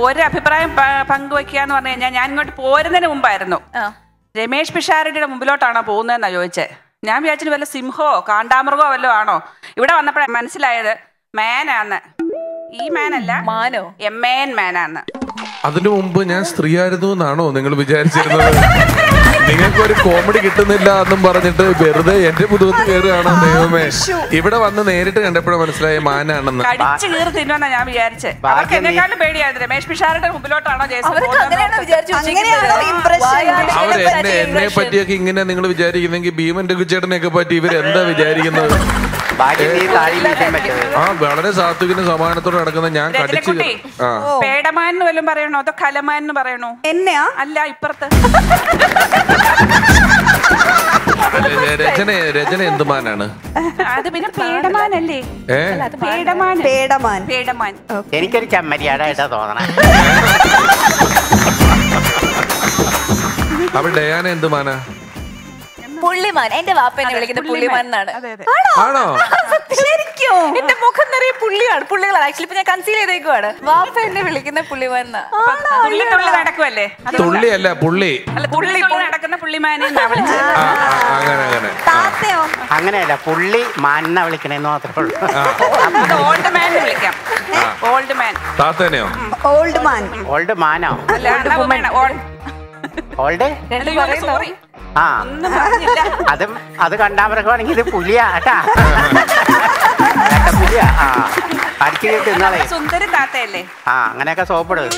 ഒരു അഭിപ്രായം പങ്കുവെക്കാന്ന് പറഞ്ഞു കഴിഞ്ഞാൽ ഞാൻ ഇങ്ങോട്ട് പോരുന്നതിന് മുമ്പായിരുന്നു രമേഷ് പിഷാരടിയുടെ മുമ്പിലോട്ടാണോ പോകുന്നതെന്നാ ചോദിച്ചേ. ഞാൻ വിചാരിച്ചിട്ട് വല്ല സിംഹോ കാണ്ടാമൃഗോ വല്ലോ ആണോ. ഇവിടെ വന്നപ്പോഴാണ് മനസ്സിലായത് മാനാന്ന്. ഈ മാനല്ല, മാനോ, എമ്മേൻ മാനാന്ന്. അതിനു മുമ്പ് ഞാൻ സ്ത്രീ ആയിരുന്നു എന്നാണോ നിങ്ങൾ വിചാരിച്ചിരുന്നത്? നിങ്ങൾക്കൊരു കോമഡി കിട്ടുന്നില്ല എന്നും പറഞ്ഞിട്ട് വെറുതെ എന്റെ പുതുവത്ത് കയറുകയാണോ ദൈവമേ? ഇവിടെ വന്ന് നേരിട്ട് കണ്ടപ്പോഴും മനസ്സിലായ മാനാണെന്ന്. കടിച്ചു കീറി തിന്നുവെന്നാ ഞാൻ വിചാരിച്ചേ. അവർക്ക് എന്നെക്കാളും പേടിയായിരുന്നു രമേഷ് പിഷാരുടെ മുമ്പിലോട്ടാണോ എന്നെ പറ്റിയൊക്കെ ഇങ്ങനെ നിങ്ങൾ വിചാരിക്കുന്നെങ്കിൽ ഭീമന്റെ കുച്ചേട്ടനെയൊക്കെ പറ്റി ഇവരെന്താ വിചാരിക്കുന്നത്? ആ വളരെ സാത്വികനും സമാനത്തോടെ നടക്കുന്ന ഞാൻ കടിച്ചു. പേടമാൻ വല്ലതും പറയണോ അതോ കലമാൻ പറയണോ? എന്നെയാ അല്ല, ഇപ്പുറത്ത് രചന എന്ത് മാനാണ് അത്? പിന്നെ പേടമാനല്ലേ? പേടമാൻ. എനിക്കൊരു ചമ്മരിയാടായിട്ടാ തോന്നണേ. അപ്പൊ ഡയാന എന്ത് മാനാ? പുള്ളിമാൻ. എന്റെ വാപ്പ എന്നെ വിളിക്കുന്നത് പുള്ളിമാൻ എന്നാണ്. ആണോ? ശരിക്കും എന്റെ മുഖം നിറയെ പുള്ളിയാണ്, പുള്ളികളാണ്. ആക്ച്വലി ഇപ്പൊ ഞാൻ കൺസീൽ ചെയ്തേക്കുവാണ്. വാപ്പ എന്നെ വിളിക്കുന്ന പുള്ളിമാൻ എന്നാ. നടക്കുവല്ലേ? തുള്ളിയല്ല, പുള്ളി. നടക്കുന്ന പുള്ളിമാനെ വിളിച്ചത്. അങ്ങനെയല്ല, പുള്ളി മാൻ എന്നാ വിളിക്കണേന്ന് മാത്രമേ ഉള്ളൂ. ഓൾഡ് മാൻ വിളിക്കാം. Old man. താത്തനെയോ? Old man. ഓൾഡ് മാനോ? Old sorry. ആ, അത് കണ്ടാമൃഗമാണെങ്കിൽ ഇത് പുലിയാ കേട്ടാ. പുലിയാ. ആ, അടിച്ചു തിന്നാളെ. സുന്ദരി താത്തയല്ലേ? ആ, അങ്ങനെയൊക്കെ സോപ്പിടും.